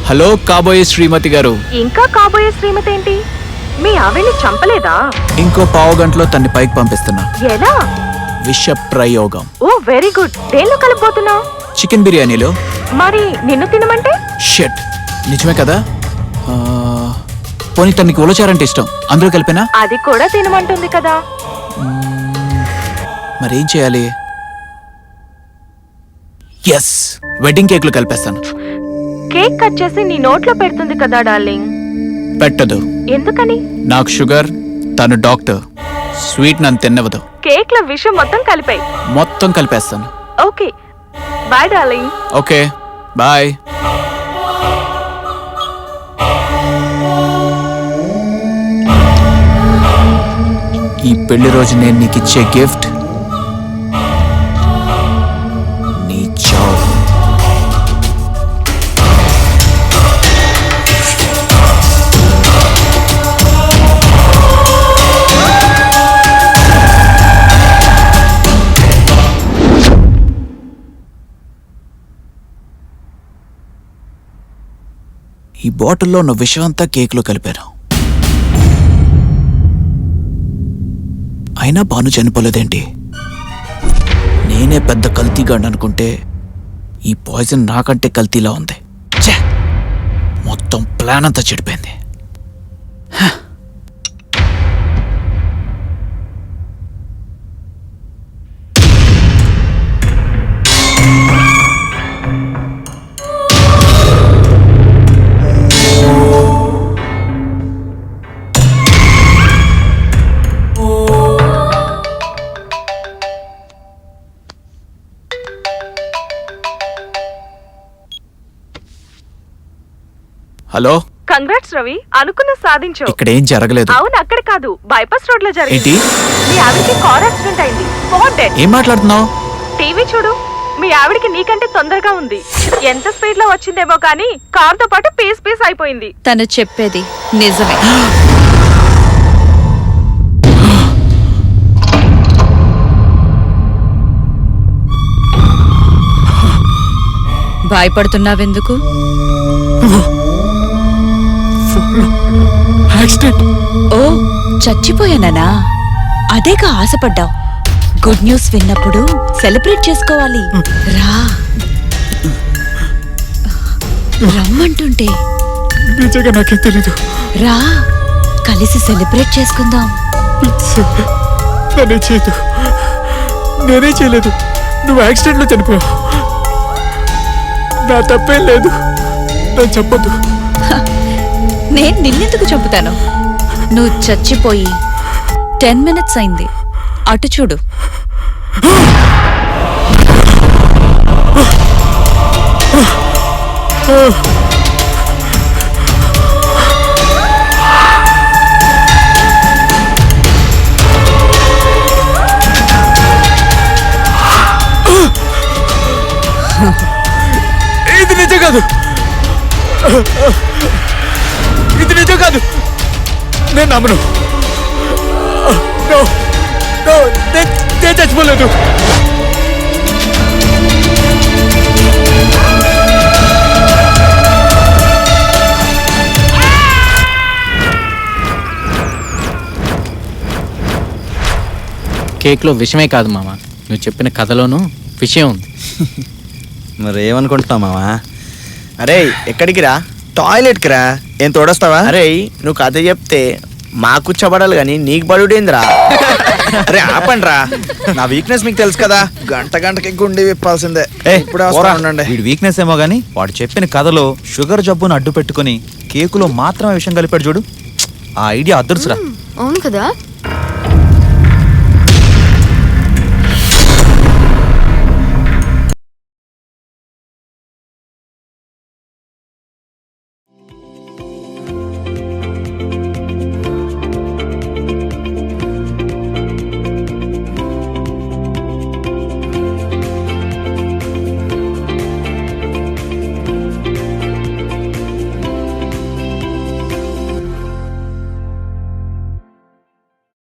Hello కాబోయే శ్రీమతి గారు. ఇంకా కాబోయే శ్రీమతి ఏంటి? మీ ఆవిడ్ని చంపలేదా? ఇంకో పావు గంటలో తన్ని పైకి పంపిస్తున్నా. ఎలా? విష ప్రయోగం. ఓ వెరీ గుడ్. దేనిలో కలిపోతున్నావు? చికెన్ బిర్యానీలో. మరి నిన్ను తినమంటే? షట్, నిజమే కదా. పోనీ తనకి ఉలచారంటే ఇష్టం, అందులో కలిపినా? అది కూడా తినమంటుంది కదా. మరేం చేయాలి? ఎస్, వెడ్డింగ్ కేక్ లో కలిపేస్తాను. కేక్ కట్ చేసి నీ నోట్లో పెడుతుంది కదా డార్లింగ్. పెట్టదు. ఎందుకని? నాకు షుగర్, తను డాక్టర్. స్వీట్ నన్ను తిన్నవదు. కేక్ లో విషయం మొత్తం కలిపాయి. మొత్తం కలిపేస్తాను. Okay bye darling. Okay bye. ఈ పెళ్లి రోజు నేను నీకు ఇచ్చే గిఫ్ట్ నీ చావు. ఈ బాటిల్లో ఉన్న విషం అంతా కేక్లో కలిపారు. అయినా భాను చనిపోలేదేంటి? నేనే పెద్ద కల్తీగాడు అనుకుంటే ఈ పాయిజన్ నాకంటే కల్తీలా ఉంది. ఛే, మొత్తం ప్లాన్ అంతా చెడిపోయింది. హలో, కంగ్రాట్స్ రవి, అనుకున్న సాధించావు. ఇక్కడ ఏం జరగలేదు. అవును, అక్కడ కాదు, బైపాస్ రోడ్ లో జరిగింది. ఏంటి? మీ ఆవిడకి కార్ యాక్సిడెంట్ అయింది. Spot dead. ఏం మాట్లాడుతున్నావు? టీవీ చూడు. మీ ఆవిడకి నీకంటే తొందరగా ఉంది. ఎంత స్పీడ్ లో వచ్చిందేమో కానీ కార్ తో పాటు పీస్ పీస్ అయిపోయింది. తను చెప్పేది నిజమే. భయపడుతున్నావెందుకు? ఓ, చచ్చిపోయానా? అదేగా ఆశపడ్డావు. గుడ్ న్యూస్ విన్నప్పుడు సెలబ్రేట్ చేసుకోవాలి. రా, రమ్మంటుంటే. నిజంగా నాకేం తెలీదు. రా, కలిసి సెలబ్రేట్ చేసుకుందాం. నేనే చేయలేదు. నువ్వు యాక్సిడెంట్ లో చనిపోయావు. నా తప్పేం లేదు. నన్ను చెప్పొద్దు. నేను నిన్నెందుకు చంపుతాను? నువ్వు చచ్చిపోయి 10 minutes అయింది. అటు చూడు. ఇది నిజం కాదు. ఇది నిజం కాదు. నేను నమ్మను. నేను చచ్చిపోలేదు. కేక్లో విషమే కాదు మామ, నువ్వు చెప్పిన కథలోనూ విషయం ఉంది. మరి ఏమనుకుంటున్నావు మావా? అరే ఎక్కడికి రా? టాయిలెట్కి రా. ఏం తోడొస్తావా? అరే నువ్వు కథ చెప్తే మాకు కూర్చోబడాలి కానీ నీకు బడుడేందిరా? అరే ఆపండి రా, నా వీక్నెస్ మీకు తెలుసు కదా. గంటకి గుండె విప్పాల్సిందే. ఇప్పుడే ఉండండి. వీడి వీక్నెస్ ఏమో గానీ వాడు చెప్పిన కథలో షుగర్ జబ్బును అడ్డు పెట్టుకుని కేకులో మాత్రమే విషయం కలిపాడు చూడు. ఆ ఐడియా అదృశ్రా. అవును కదా.